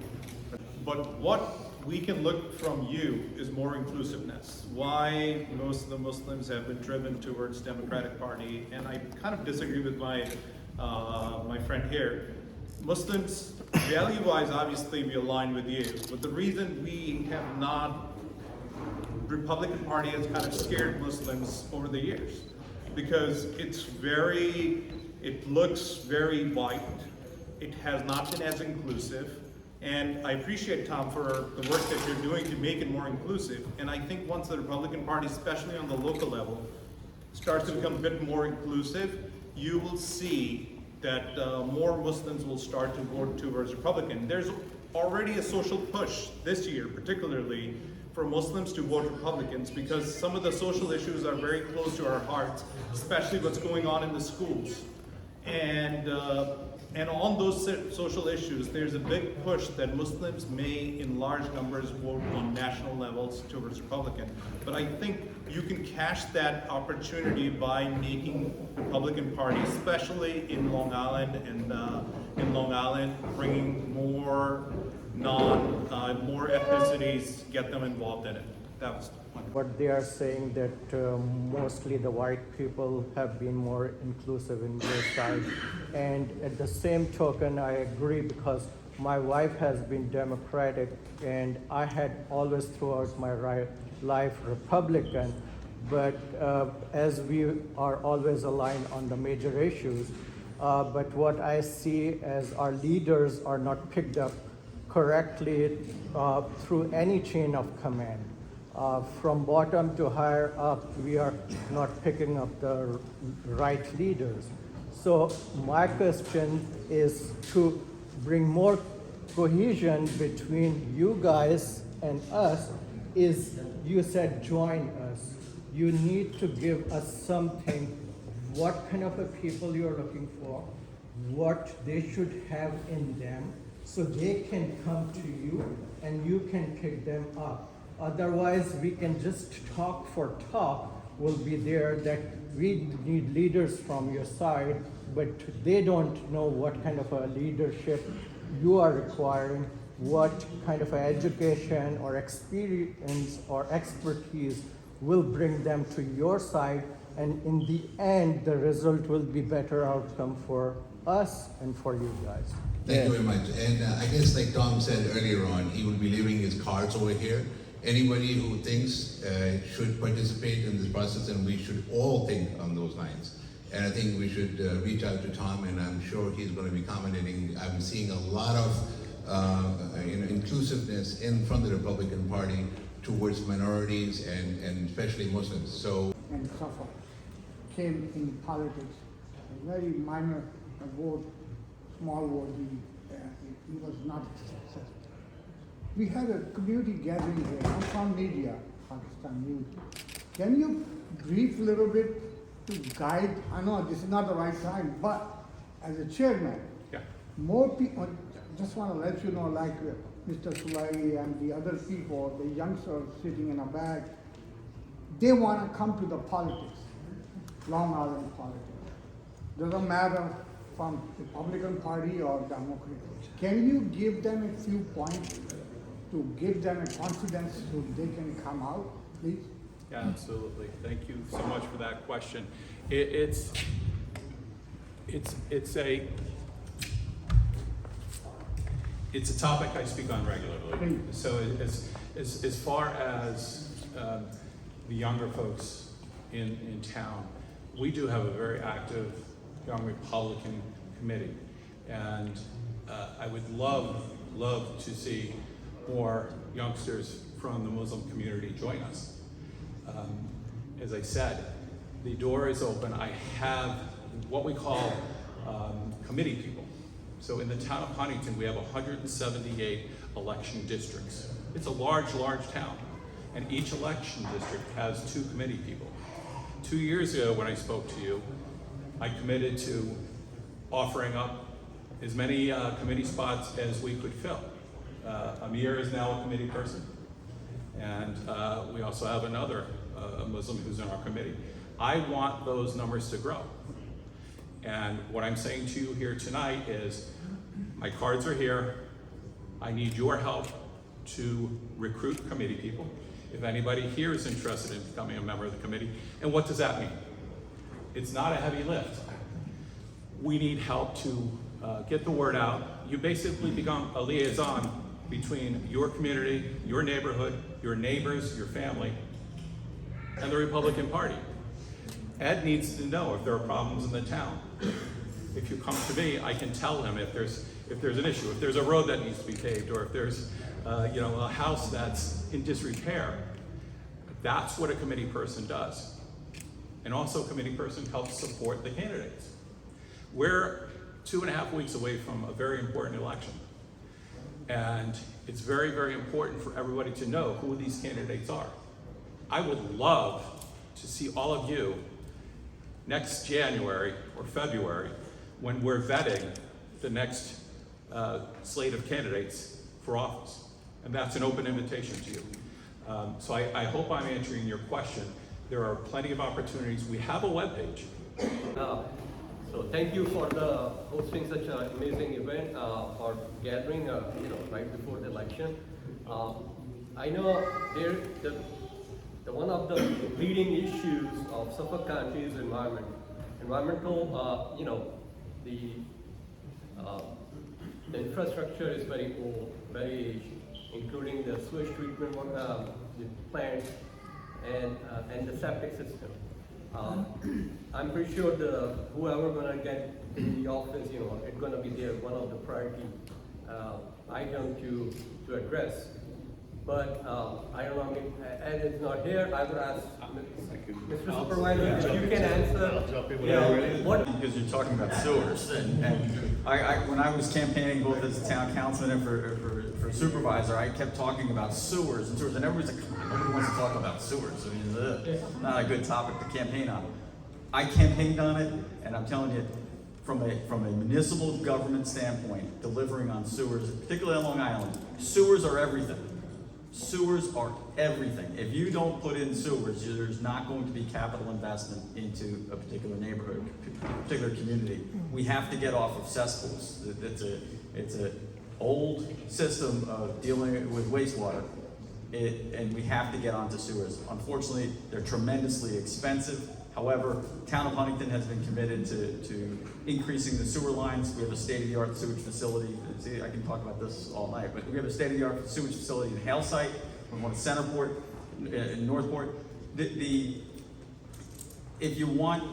But what we can look from you is more inclusiveness. Why most of the Muslims have been driven towards Democratic Party, and I kind of disagree with my my friend here. Muslims, value-wise, obviously we align with you, but the reason we have not, Republican Party has kind of scared Muslims over the years, because it looks very white, it has not been as inclusive, and I appreciate, Tom, for the work that you're doing to make it more inclusive, and I think once the Republican Party, especially on the local level, starts to become a bit more inclusive, you will see that more Muslims will start to vote towards Republican. There's already a social push this year, particularly for Muslims to vote Republicans, because some of the social issues are very close to our hearts, especially what's going on in the schools. And on those social issues, there's a big push that Muslims may, in large numbers, vote on national levels towards Republican. But I think you can cash that opportunity by making Republican Party, especially in Long Island bringing more more ethnicities, get them involved in it. That was But they are saying that mostly the white people have been more inclusive in their side. And at the same token, I agree, because my wife has been Democratic and I had always throughout my life Republican. But as we are always aligned on the major issues, but what I see as our leaders are not picked up correctly through any chain of command. From bottom to higher up, we are not picking up the right leaders. So my question is to bring more cohesion between you guys and us. Is you said join us. You need to give us something, what kind of a people you're looking for, what they should have in them, so they can come to you and you can pick them up. Otherwise, we can just talk for talk, will be there that we need leaders from your side, but they don't know what kind of a leadership you are requiring, what kind of education or experience or expertise will bring them to your side, and in the end, the result will be better outcome for us and for you guys. Thank you very much. And I guess like Tom said earlier on, he will be leaving his cards over here. Anybody who thinks should participate in this process, and we should all think on those lines. And I think we should reach out to Tom, and I'm sure he's going to be accommodating. I'm seeing a lot of inclusiveness from the Republican Party towards minorities and especially Muslims. So. And Suffolk came in politics, a very minor vote, small vote. He was not successful. We had a community gathering here. I'm from media, Pakistan News. Can you brief a little bit to guide? I know this is not the right time, but as a chairman, more people. Just want to let you know, like Mr. Sulehri and the other people, the youngsters sitting in a bag, they want to come to the politics, Long Island politics. Doesn't matter from Republican Party or Democrat. Can you give them a few points to give them a confidence so they can come out, please? Yeah, absolutely. Thank you so much for that question. It's a topic I speak on regularly. So as far as the younger folks in town, we do have a very active Young Republican committee, and I would love to see more youngsters from the Muslim community join us. As I said, the door is open. I have what we call committee people. So in the town of Huntington, we have 178 election districts. It's a large town, and each election district has 2 committee people. 2 years ago, when I spoke to you, I committed to offering up as many committee spots as we could fill. Amir is now a committee person, and we also have another Muslim who's in our committee. I want those numbers to grow. And what I'm saying to you here tonight is, my cards are here. I need your help to recruit committee people. If anybody here is interested in becoming a member of the committee, and what does that mean? It's not a heavy lift. We need help to get the word out. You basically become a liaison between your community, your neighborhood, your neighbors, your family, and the Republican Party. Ed needs to know if there are problems in the town. If you come to me, I can tell him if there's an issue, if there's a road that needs to be paved, or if there's a house that's in disrepair. That's what a committee person does. And also, a committee person helps support the candidates. We're 2.5 weeks away from a very important election. And it's very, very important for everybody to know who these candidates are. I would love to see all of you next January or February when we're vetting the next slate of candidates for office. And that's an open invitation to you. So I hope I'm answering your question. There are plenty of opportunities. We have a webpage. So thank you for hosting such an amazing event, for gathering, right before the election. I know one of the leading issues of Suffolk County is environment. Environmental, the infrastructure is very old, very aged, including the sewage treatment the plant and the septic system. I'm pretty sure whoever gonna get in the office, it's gonna be one of the priority item to address. But I don't know, I mean, Ed is not here. I would ask Mr. Supervisor if you can answer. Because you're talking about sewers, and when I was campaigning both as a town councilman and for supervisor, I kept talking about sewers, and everybody's like, come on, nobody wants to talk about sewers. I mean, it's not a good topic to campaign on. I campaigned on it, and I'm telling you, from a municipal government standpoint, delivering on sewers, particularly on Long Island, sewers are everything. Sewers are everything. If you don't put in sewers, there's not going to be capital investment into a particular neighborhood, a particular community. We have to get off of cesspools. It's a old system of dealing with wastewater, and we have to get onto sewers. Unfortunately, they're tremendously expensive. However, Town of Huntington has been committed to increasing the sewer lines. We have a state-of-the-art sewage facility. See, I can talk about this all night, but we have a state-of-the-art sewage facility in Hale Site, we want Centerport, in Northport. If you want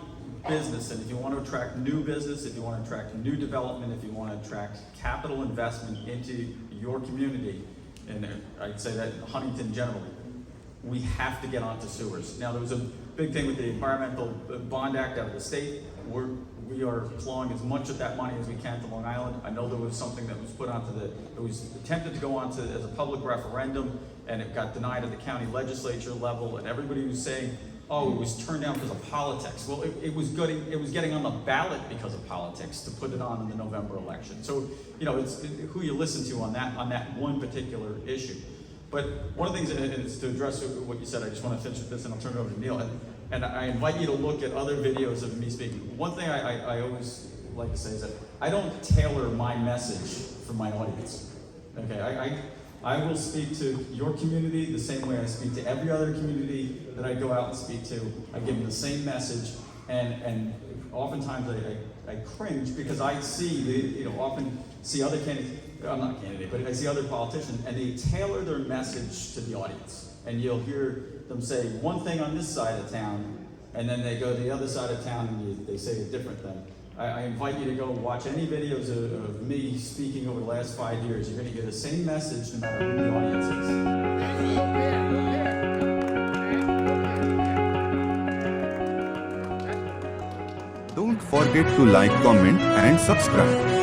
business, and if you want to attract new business, if you want to attract new development, if you want to attract capital investment into your community, and I'd say that Huntington generally, we have to get onto sewers. Now, there was a big thing with the Environmental Bond Act out of the state. We are clawing as much of that money as we can to Long Island. I know there was something that was put onto it was attempted to go onto as a public referendum, and it got denied at the county legislature level, and everybody was saying, oh, it was turned down because of politics. Well, it was getting on the ballot because of politics to put it on in the November election. So, you know, it's who you listen to on that one particular issue. But one of the things, and it's to address what you said, I just want to finish with this and I'll turn it over to Neil. And I invite you to look at other videos of me speaking. One thing I always like to say is that I don't tailor my message for my audience. Okay, I will speak to your community the same way I speak to every other community that I go out and speak to. I give them the same message, and oftentimes I cringe because I see, often see other candidates, I'm not a candidate, but I see other politicians, and they tailor their message to the audience. And you'll hear them say one thing on this side of town, and then they go to the other side of town and they say a different thing. I invite you to go watch any videos of me speaking over the last 5 years. You're going to get the same message no matter who the audience is. Don't forget to like, comment and subscribe.